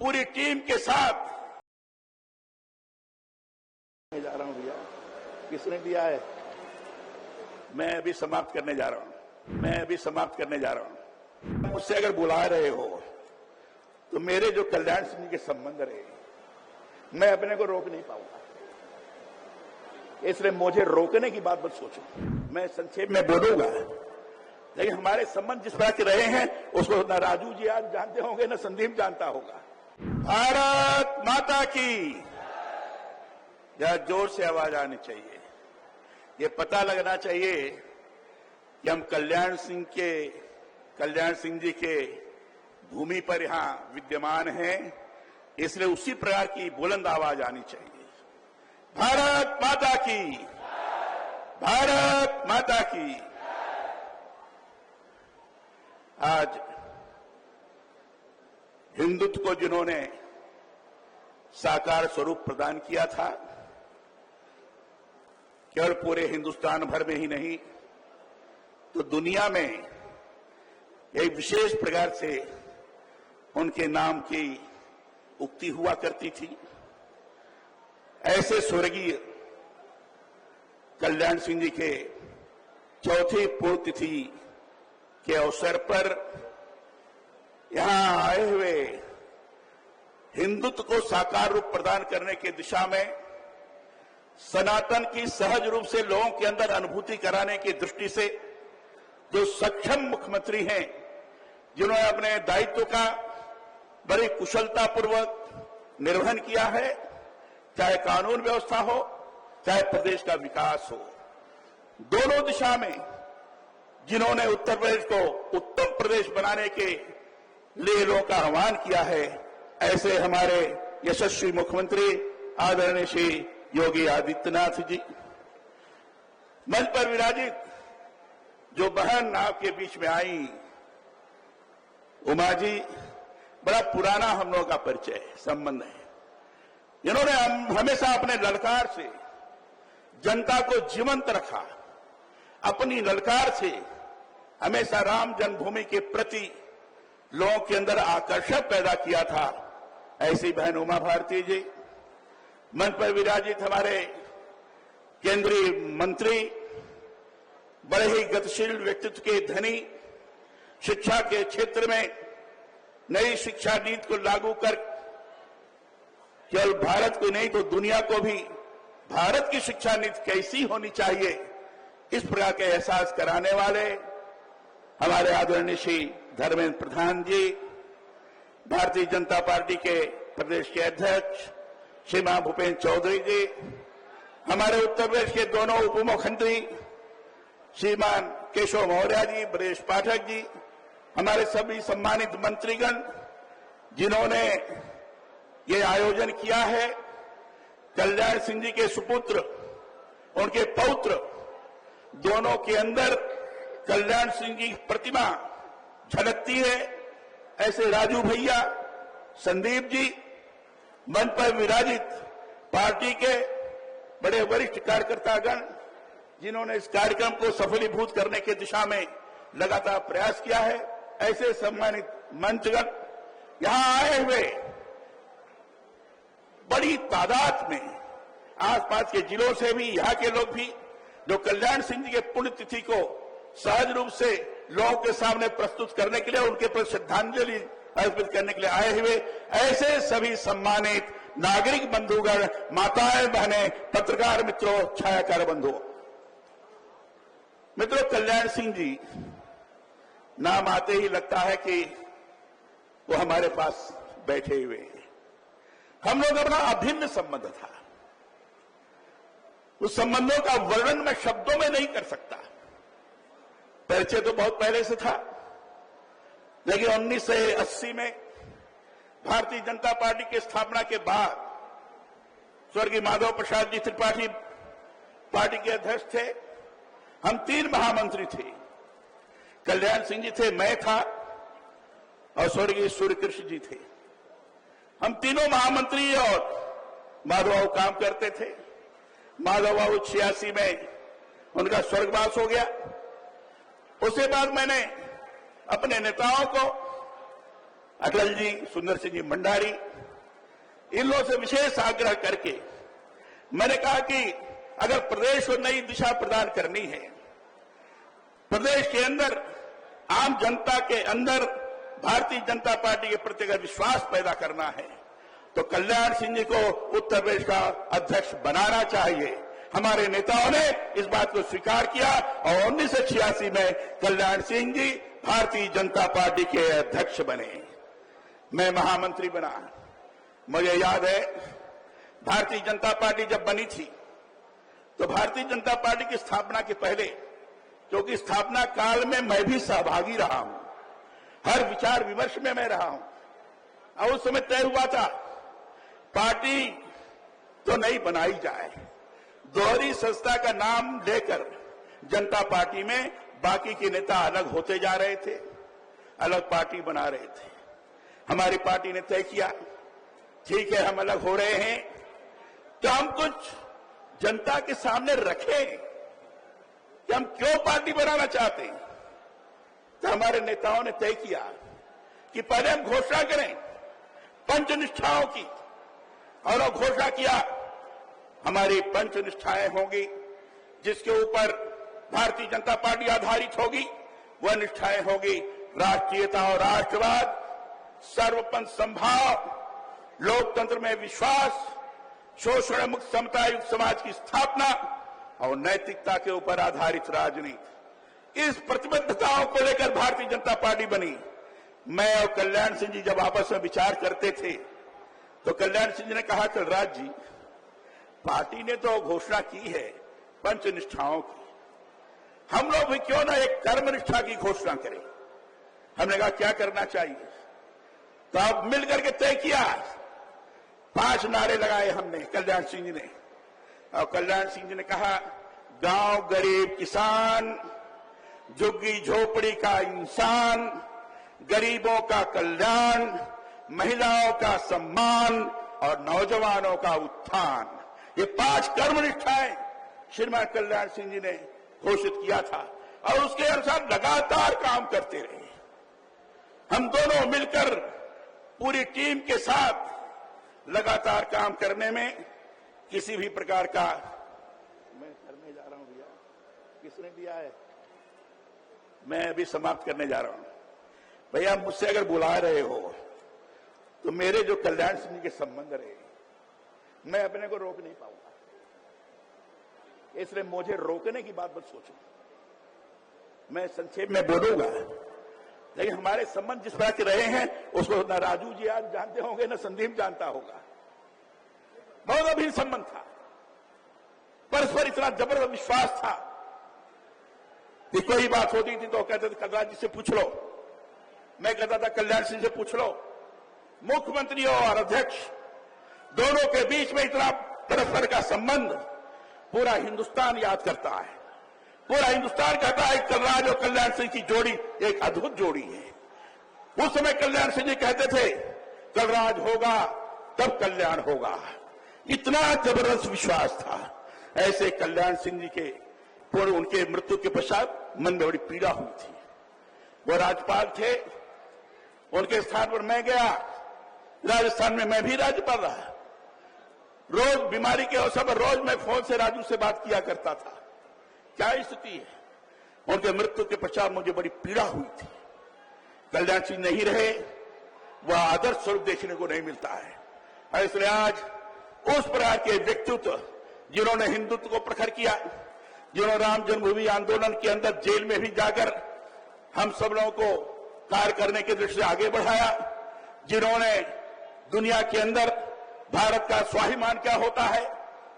पूरी टीम के साथ जा रहा हूं। भैया किसने दिया है? मैं अभी समाप्त करने जा रहा हूं। मुझसे अगर बुला रहे हो तो मेरे जो कल्याण सिंह के संबंध रहे, मैं अपने को रोक नहीं पाऊंगा, इसलिए मुझे रोकने की बात मत सोचो। मैं संक्षेप में बोलूंगा, लेकिन हमारे संबंध जिस तरह के रहे हैं उसको न राजू जी आज जानते होंगे, न संदीप जानता होगा। भारत माता की या जोर से आवाज आनी चाहिए। ये पता लगना चाहिए कि हम कल्याण सिंह जी के भूमि पर यहां विद्यमान हैं, इसलिए उसी प्रकार की बुलंद आवाज आनी चाहिए। भारत माता की, भारत माता की। आज हिंदुत्व को जिन्होंने साकार स्वरूप प्रदान किया था, केवल पूरे हिंदुस्तान भर में ही नहीं तो दुनिया में एक विशेष प्रकार से उनके नाम की उक्ति हुआ करती थी। ऐसे स्वर्गीय कल्याण सिंह जी के चौथी पुण्यतिथि के अवसर पर यहां आए हुए हिंदुत्व को साकार रूप प्रदान करने की दिशा में सनातन की सहज रूप से लोगों के अंदर अनुभूति कराने की दृष्टि से जो सक्षम मुख्यमंत्री हैं, जिन्होंने अपने दायित्व का बड़ी कुशलतापूर्वक निर्वहन किया है, चाहे कानून व्यवस्था हो, चाहे प्रदेश का विकास हो, दोनों दिशा में जिन्होंने उत्तर प्रदेश को उत्तम प्रदेश बनाने के लिए लोगों का आह्वान किया है, ऐसे हमारे यशस्वी मुख्यमंत्री आदरणीय श्री योगी आदित्यनाथ जी। मंच पर विराजित जो बहन आपके बीच में आई, उमा जी, बड़ा पुराना हम लोगों का परिचय संबंध है। इन्होंने हमेशा अपने ललकार से जनता को जीवंत रखा, अपनी ललकार से हमेशा राम जन्मभूमि के प्रति लोगों के अंदर आकर्षण पैदा किया था। ऐसी बहन उमा भारती जी। मंच पर विराजित हमारे केंद्रीय मंत्री, बड़े ही गतिशील व्यक्तित्व के धनी, शिक्षा के क्षेत्र में नई शिक्षा नीति को लागू कर केवल भारत को नहीं तो दुनिया को भी भारत की शिक्षा नीति कैसी होनी चाहिए, इस प्रकार के एहसास कराने वाले हमारे आदरणीय श्री धर्मेंद्र प्रधान जी, भारतीय जनता पार्टी के प्रदेश के अध्यक्ष श्रीमान भूपेन्द्र चौधरी जी, हमारे उत्तर प्रदेश के दोनों उप मुख्यमंत्री श्रीमान केशव मौर्य जी, ब्रजेश पाठक जी, हमारे सभी सम्मानित मंत्रीगण जिन्होंने ये आयोजन किया है। कल्याण सिंह जी के सुपुत्र, उनके पौत्र, दोनों के अंदर कल्याण सिंह जी की प्रतिमा झलकती है। ऐसे राजू भैया, संदीप जी, मंच पर विराजित पार्टी के बड़े वरिष्ठ कार्यकर्तागण जिन्होंने इस कार्यक्रम को सफलीभूत करने की दिशा में लगातार प्रयास किया है, ऐसे सम्मानित मंचगण, यहां आए हुए बड़ी तादाद में आसपास के जिलों से भी, यहां के लोग भी जो कल्याण सिंह जी के पुण्यतिथि को सहज रूप से लोगों के सामने प्रस्तुत करने के लिए, उनके प्रति श्रद्धांजलि अर्पित करने के लिए आए हुए, ऐसे सभी सम्मानित नागरिक बंधुगण, माताएं बहनें, पत्रकार मित्रों, छायाकार बंधुओं, मित्रों, कल्याण सिंह जी नाम आते ही लगता है कि वो हमारे पास बैठे हुए हैं। हम लोग अपना अभिन्न संबंध था, उस संबंधों का वर्णन मैं शब्दों में नहीं कर सकता। परिचय तो बहुत पहले से था, लेकिन 1980 में भारतीय जनता पार्टी की स्थापना के बाद स्वर्गीय माधव प्रसाद जी त्रिपाठी पार्टी के अध्यक्ष थे। हम 3 महामंत्री थे, कल्याण सिंह जी थे, मैं था और स्वर्गीय सूर्यकृष्ण जी थे। हम तीनों महामंत्री और माधव बाबू काम करते थे। माधव बाबू 86 में उनका स्वर्गवास हो गया। उसके बाद मैंने अपने नेताओं को अटल जी, सुंदर सिंह जी मंडारी, इन लोगों से विशेष आग्रह करके मैंने कहा कि अगर प्रदेश को नई दिशा प्रदान करनी है, प्रदेश के अंदर आम जनता के अंदर भारतीय जनता पार्टी के प्रति अगर विश्वास पैदा करना है तो कल्याण सिंह जी को उत्तर प्रदेश का अध्यक्ष बनाना चाहिए। हमारे नेताओं ने इस बात को स्वीकार किया और 1986 में कल्याण सिंह जी भारतीय जनता पार्टी के अध्यक्ष बने। मैं महामंत्री बना। मुझे याद है भारतीय जनता पार्टी जब बनी थी तो भारतीय जनता पार्टी की स्थापना के पहले, क्योंकि स्थापना काल में मैं भी सहभागी रहा हूं, हर विचार विमर्श में मैं रहा हूं, और उस समय तय हुआ था पार्टी तो नहीं बनाई जाए, दोहरी संस्था का नाम लेकर जनता पार्टी में बाकी के नेता अलग होते जा रहे थे, अलग पार्टी बना रहे थे। हमारी पार्टी ने तय किया ठीक है हम अलग हो रहे हैं तो हम कुछ जनता के सामने रखें कि हम क्यों पार्टी बनाना चाहते हैं। तो हमारे नेताओं ने तय किया कि पहले हम घोषणा करें पंचनिष्ठाओं की, और वो घोषणा किया हमारी पंचनिष्ठाएं होंगी जिसके ऊपर भारतीय जनता पार्टी आधारित होगी। वह निष्ठाएं होगी राष्ट्रीयता और राष्ट्रवाद, सर्वपंथ समभाव, लोकतंत्र में विश्वास, शोषण मुक्त समता युक्त समाज की स्थापना और नैतिकता के ऊपर आधारित राजनीति। इस प्रतिबद्धताओं को लेकर भारतीय जनता पार्टी बनी। मैं और कल्याण सिंह जी जब आपस में विचार करते थे तो कल्याण सिंह जी ने कहा कलराज जी, पार्टी ने तो घोषणा की है पंचनिष्ठाओं की, हम लोग भी क्यों ना एक कर्मनिष्ठा की घोषणा करें। हमने कहा क्या करना चाहिए, तो अब मिलकर के तय किया, 5 नारे लगाए हमने, कल्याण सिंह जी ने। और कल्याण सिंह जी ने कहा गांव गरीब किसान, झुग्गी झोपड़ी का इंसान, गरीबों का कल्याण, महिलाओं का सम्मान और नौजवानों का उत्थान। ये 5 कर्मनिष्ठाएं श्रीमान कल्याण सिंह जी ने घोषित किया था और उसके अनुसार लगातार काम करते रहे। हम दोनों मिलकर पूरी टीम के साथ लगातार काम करने में किसी भी प्रकार का, मैं करने जा रहा हूं भैया, किसने दिया है, मैं अभी समाप्त करने जा रहा हूं। भैया मुझसे अगर बुला रहे हो तो मेरे जो कल्याण सिंह जी के संबंध रहे, मैं अपने को रोक नहीं पाऊंगा, इसलिए मुझे रोकने की बात मत सोचो। मैं संक्षेप में बोलूंगा, लेकिन हमारे संबंध जिस तरह के रहे हैं उसको न राजू जी आज जानते होंगे न संदीप जानता होगा। बहुत अभिन्न संबंध था, परस्पर इतना जबरदस्त विश्वास था कि कोई बात होती थी तो कहते थे कलराज जी से पूछ लो, मैं कहता था कल्याण सिंह से पूछ लो। मुख्यमंत्री और अध्यक्ष दोनों के बीच में इतना परस्पर का संबंध पूरा हिंदुस्तान याद करता है, पूरा हिंदुस्तान कहता है कलराज और कल्याण सिंह की जोड़ी एक अद्भुत जोड़ी है। उस समय कल्याण सिंह जी कहते थे कलराज होगा तब कल्याण होगा, इतना जबरदस्त विश्वास था। ऐसे कल्याण सिंह जी के पूर्व उनके मृत्यु के पश्चात मन में बड़ी पीड़ा हुई थी। वो राज्यपाल थे, उनके स्थान पर मैं गया, राजस्थान में मैं भी राज्यपाल रहा। रोज बीमारी के अवसर पर रोज मैं फोन से राजू से बात किया करता था, क्या स्थिति है। उनके मृत्यु के पश्चात मुझे बड़ी पीड़ा हुई थी। कल्याण सिंह नहीं रहे, वह आदर्श स्वरूप देखने को नहीं मिलता है। इसलिए आज उस प्रकार के व्यक्तित्व जिन्होंने हिंदुत्व को प्रखर किया, जिन्होंने राम जन्मभूमि आंदोलन के अंदर जेल में भी जाकर हम सब लोगों को कार्य करने की दृष्टि से आगे बढ़ाया, जिन्होंने दुनिया के अंदर भारत का स्वाभिमान क्या होता है,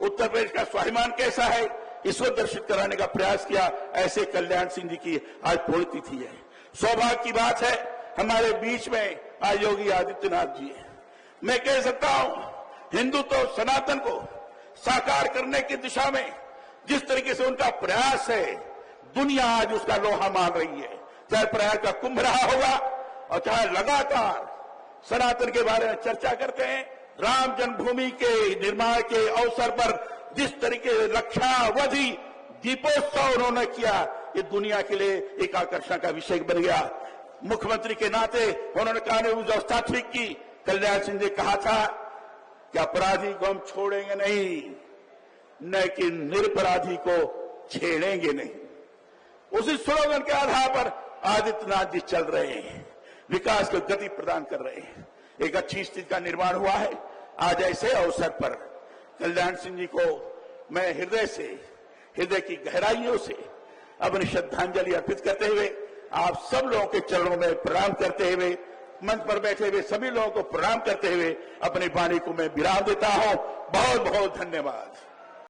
उत्तर प्रदेश का स्वाभिमान कैसा है, इसको दर्शित कराने का प्रयास किया। ऐसे कल्याण सिंह जी की आज पुण्यतिथि है। सौभाग्य की बात है हमारे बीच में आज योगी आदित्यनाथ जी है। मैं कह सकता हूं हिंदुत्व सनातन को साकार करने की दिशा में जिस तरीके से उनका प्रयास है, दुनिया आज उसका लोहा मान रही है। चाहे प्रयाग का कुंभ रहा होगा और चाहे लगातार सनातन के बारे में चर्चा करते हैं, राम जन्मभूमि के निर्माण के अवसर पर जिस तरीके से लक्षावधि दीपोत्सव उन्होंने किया, ये दुनिया के लिए एक आकर्षण का विषय बन गया। मुख्यमंत्री के नाते उन्होंने कानून व्यवस्था ठीक की। कल्याण सिंह ने कहा था कि अपराधी को हम छोड़ेंगे नहीं, न कि निरपराधी को छेड़ेंगे नहीं। उसी स्लोगन के आधार पर आदित्यनाथ जी चल रहे हैं, विकास को गति प्रदान कर रहे हैं। एक अच्छी स्थिति का निर्माण हुआ है। आज ऐसे अवसर पर कल्याण सिंह जी को मैं हृदय की गहराइयों से अपनी श्रद्धांजलि अर्पित करते हुए, आप सब लोगों के चरणों में प्रणाम करते हुए, मंच पर बैठे हुए सभी लोगों को प्रणाम करते हुए अपनी वाणी को मैं विराम देता हूं। बहुत बहुत धन्यवाद।